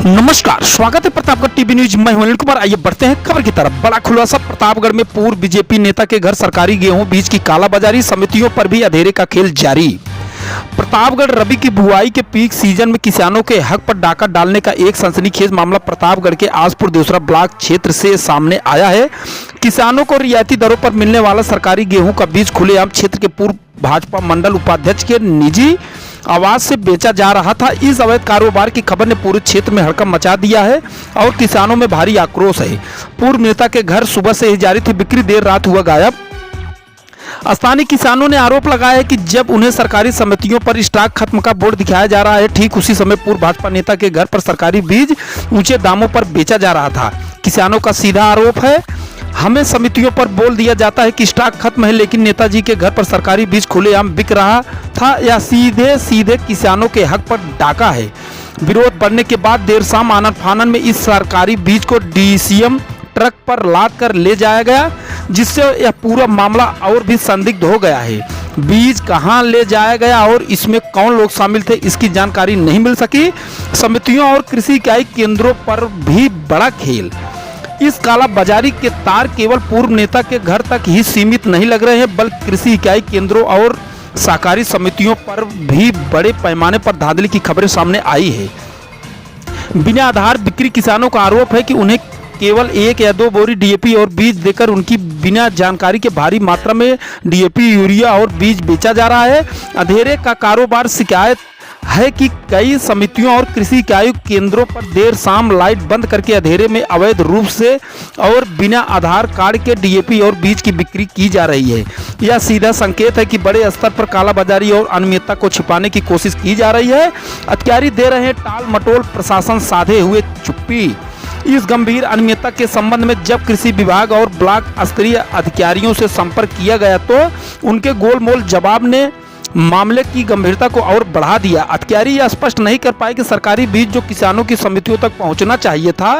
नमस्कार, स्वागत है प्रतापगढ़ टीवी न्यूज। मैं हूं अनिल कुमार। आइए बढ़ते हैं खबर की तरफ। बड़ा खुलासा प्रतापगढ़ में पूर्व बीजेपी नेता के घर सरकारी गेहूं बीज की कालाबाजारी, समितियों पर भी अंधेरे का खेल जारी। प्रतापगढ़ रबी की बुआई के पीक सीजन में किसानों के हक पर डाका डालने का एक सनसनीखेज मामला प्रतापगढ़ के आसपुर देवसरा ब्लॉक क्षेत्र से सामने आया है। किसानों को रियायती दरों पर मिलने वाला सरकारी गेहूं का बीज खुलेआम क्षेत्र के पूर्व भाजपा मंडल उपाध्यक्ष के निजी आवाज से बेचा जा रहा था। इस अवैध कारोबार की खबर ने पूरे क्षेत्र में हड़कंप मचा दिया है और किसानों में भारी आक्रोश है। पूर्व नेता के घर सुबह से ही जारी थी बिक्री, देर रात हुआ गायब। स्थानीय किसानों ने आरोप लगाया है कि जब उन्हें सरकारी समितियों पर स्टॉक खत्म का बोर्ड दिखाया जा रहा है, ठीक उसी समय पूर्व भाजपा नेता के घर पर सरकारी बीज ऊंचे दामों पर बेचा जा रहा था। किसानों का सीधा आरोप है, हमें समितियों पर बोल दिया जाता है कि स्टॉक खत्म है, लेकिन नेताजी के घर पर सरकारी बीज खुलेआम बिक रहा था। या सीधे सीधे किसानों के हक पर डाका है। विरोध बढ़ने के बाद देर शाम आनन फानन में इस सरकारी बीज को डीसीएम ट्रक पर लाद कर ले जाया गया, जिससे यह पूरा मामला और भी संदिग्ध हो गया है। बीज कहां ले जाया गया और इसमें कौन लोग शामिल थे, इसकी जानकारी नहीं मिल सकी। समितियों और कृषि इकाई केंद्रों पर भी बड़ा खेल। इस कालाबाजारी के तार केवल पूर्व नेता के घर तक ही सीमित नहीं लग रहे हैं, बल्कि कृषि इकाई केंद्रों और सहकारी समितियों पर भी बड़े पैमाने पर धांधली की खबरें सामने आई है। बिना आधार बिक्री। किसानों का आरोप है कि उन्हें केवल 1 या 2 बोरी डीएपी और बीज देकर उनकी बिना जानकारी के भारी मात्रा में डीएपी, यूरिया और बीज बेचा जा रहा है। अंधेरे का कारोबार। शिकायत है कि कई समितियों और कृषि इकाई केंद्रों पर देर शाम लाइट बंद करके अंधेरे में अवैध रूप से और बिना आधार कार्ड के डीएपी और बीज की बिक्री की जा रही है। यह सीधा संकेत है कि बड़े स्तर पर कालाबाजारी और अनियमितता को छिपाने की कोशिश की जा रही है। अधिकारी दे रहे हैं टाल मटोल, प्रशासन साधे हुए चुप्पी। इस गंभीर अनियमितता के संबंध में जब कृषि विभाग और ब्लॉक स्तरीय अधिकारियों से संपर्क किया गया तो उनके गोलमोल जवाब ने मामले की गंभीरता को और बढ़ा दिया। अधिकारी यह स्पष्ट नहीं कर पाए कि सरकारी बीज जो किसानों की समितियों तक पहुंचना चाहिए था,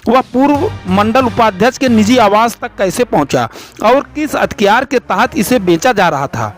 वह पूर्व मंडल उपाध्यक्ष के निजी आवास तक कैसे पहुंचा और किस अधिकार के तहत इसे बेचा जा रहा था।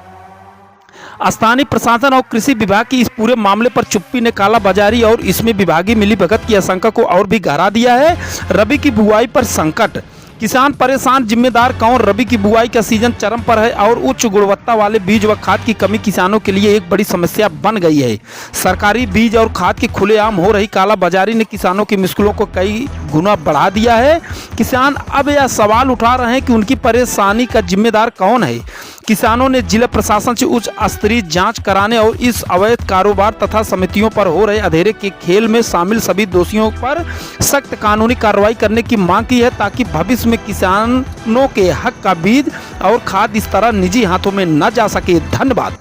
स्थानीय प्रशासन और कृषि विभाग की इस पूरे मामले पर चुप्पी ने कालाबाजारी और इसमें विभागीय मिलीभगत की आशंका को और भी गहरा दिया है। रबी की बुआई पर संकट। किसान परेशान, जिम्मेदार कौन। रबी की बुआई का सीजन चरम पर है और उच्च गुणवत्ता वाले बीज व खाद की कमी किसानों के लिए एक बड़ी समस्या बन गई है। सरकारी बीज और खाद की खुलेआम हो रही कालाबाजारी ने किसानों की मुश्किलों को कई गुना बढ़ा दिया है। किसान अब यह सवाल उठा रहे हैं कि उनकी परेशानी का जिम्मेदार कौन है। किसानों ने जिला प्रशासन से उच्च स्तरीय जांच कराने और इस अवैध कारोबार तथा समितियों पर हो रहे अंधेरे के खेल में शामिल सभी दोषियों पर सख्त कानूनी कार्रवाई करने की मांग की है, ताकि भविष्य में किसानों के हक का बीज और खाद इस तरह निजी हाथों में न जा सके। धन्यवाद।